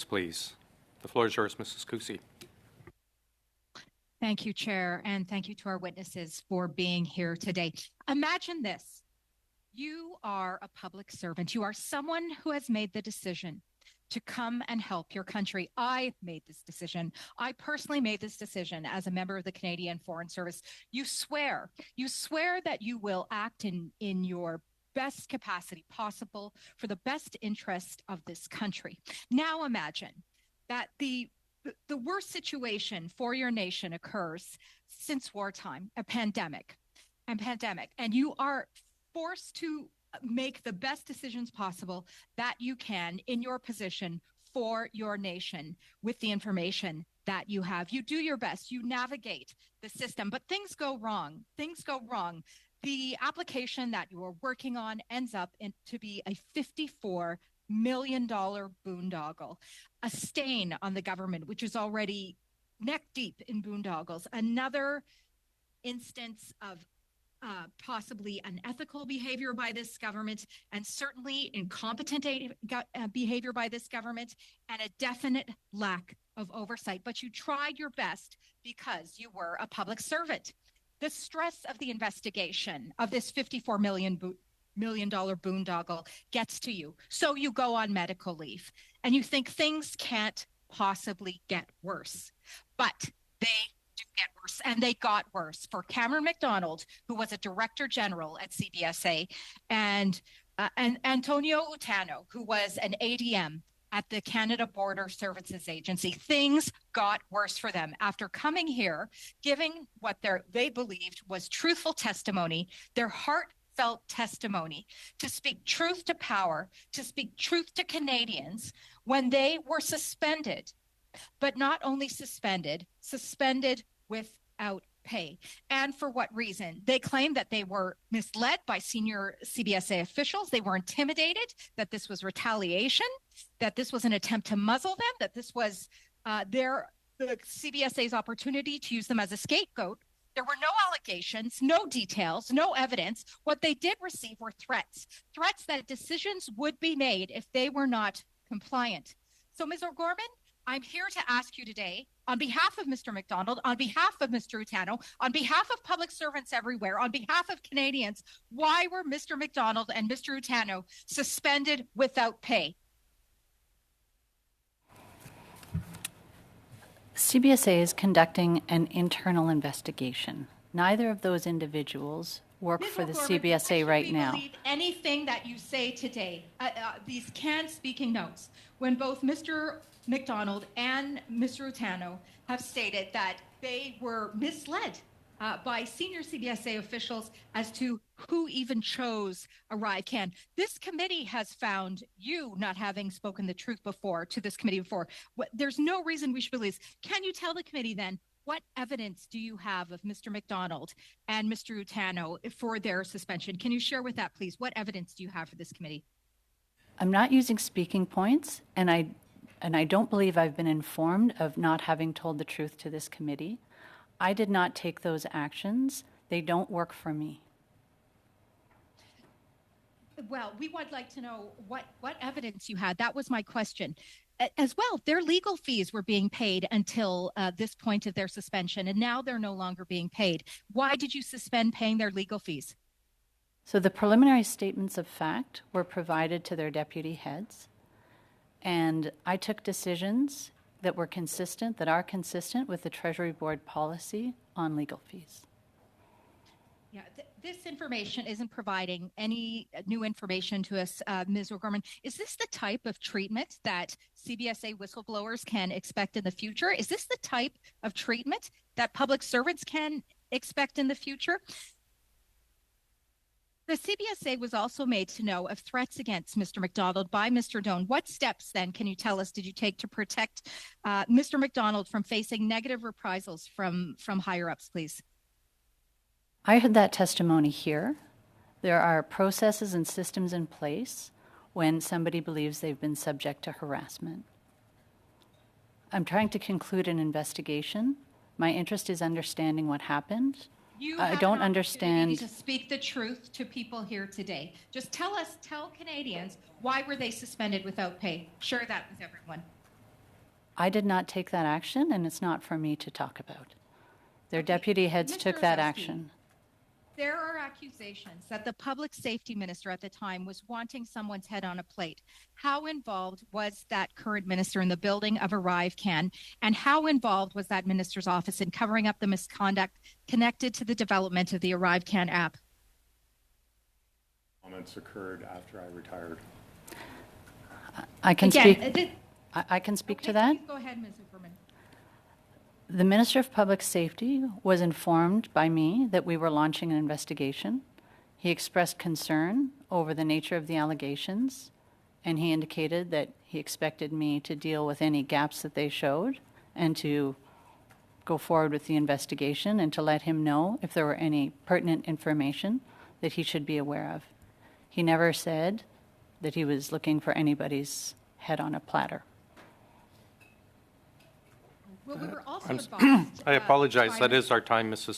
Please. The floor is yours, Mrs. Cusi. Thank you, Chair, and thank you to our witnesses for being here today. Imagine this. You are a public servant. You are someone who has made the decision to come and help your country. I made this decision. I personally made this decision as a member of the Canadian Foreign Service. You swear that you will act in your best capacity possible for the best interest of this country. Now imagine that the worst situation for your nation occurs since wartime, a pandemic, and you are forced to make the best decisions possible that you can in your position for your nation with the information that you have. You do your best, you navigate the system, but things go wrong. The application that you are working on ends up to be a $54 million boondoggle, a stain on the government, which is already neck deep in boondoggles. Another instance of possibly unethical behavior by this government, and certainly incompetent behavior by this government, and a definite lack of oversight. But you tried your best because you were a public servant. The stress of the investigation of this $54 million boondoggle gets to you. So you go on medical leave and you think things can't possibly get worse. But they do get worse, and they got worse for Cameron McDonald, who was a director general at CBSA, and Antonio Utano, who was an ADM at the Canada Border Services Agency. Things got worse for them after coming here, giving what they believed was truthful testimony, their heartfelt testimony, to speak truth to power, to speak truth to Canadians, when they were suspended, but not only suspended without pay. And for what reason? They claimed that they were misled by senior CBSA officials. They were intimidated, that this was retaliation, that this was an attempt to muzzle them, that this was the CBSA's opportunity to use them as a scapegoat. There were no allegations, no details, no evidence. What they did receive were threats that decisions would be made if they were not compliant. So, Ms. O'Gorman, I'm here to ask you today, on behalf of Mr. McDonald, on behalf of Mr. Utano, on behalf of public servants everywhere, on behalf of Canadians, why were Mr. McDonald and Mr. Utano suspended without pay? CBSA is conducting an internal investigation. Neither of those individuals work for the CBSA right now. Believe anything that you say today, these canned speaking notes, when both Mr. McDonald and Mr. Utano have stated that they were misled by senior CBSA officials as to who even chose ArriveCAN. This committee has found you not having spoken the truth before to this committee before. There's no reason we should believe this. Can you tell the committee then, what evidence do you have of Mr. McDonald and Mr. Utano for their suspension? Can you share with that, please? What evidence do you have for this committee? I'm not using speaking points, and I don't believe I've been informed of not having told the truth to this committee. I did not take those actions. They don't work for me. Well, we would like to know what evidence you had. That was my question. As well, their legal fees were being paid until this point of their suspension, and now they're no longer being paid. Why did you suspend paying their legal fees? So the preliminary statements of fact were provided to their deputy heads, and I took decisions that are consistent with the Treasury Board policy on legal fees. Yeah, this information isn't providing any new information to us, Ms. O'Gorman. Is this the type of treatment that CBSA whistleblowers can expect in the future? Is this the type of treatment that public servants can expect in the future? The CBSA was also made to know of threats against Mr. McDonald by Mr. Doan. What steps, then, can you tell us, did you take to protect Mr. McDonald from facing negative reprisals from higher-ups, please? I heard that testimony here. There are processes and systems in place when somebody believes they've been subject to harassment. I'm trying to conclude an investigation. My interest is understanding what happened. I don't understand. To speak the truth to people here today. Just tell Canadians, why were they suspended without pay? Share that with everyone. I did not take that action, and it's not for me to talk about. Their Okay, deputy heads Mr. took that Ozowski. action. There are accusations that the public safety minister at the time was wanting someone's head on a plate. How involved was that current minister in the building of ArriveCan? And how involved was that minister's office in covering up the misconduct connected to the development of the ArriveCan app? Comments occurred after I retired. I can speak. I can speak to that. Please go ahead, Ms. Hooperman. The Minister of Public Safety was informed by me that we were launching an investigation. He expressed concern over the nature of the allegations, and he indicated that he expected me to deal with any gaps that they showed and to go forward with the investigation and to let him know if there were any pertinent information that he should be aware of. He never said that he was looking for anybody's head on a platter. Well, we were also advised, I apologize. by- That is our time, Mrs.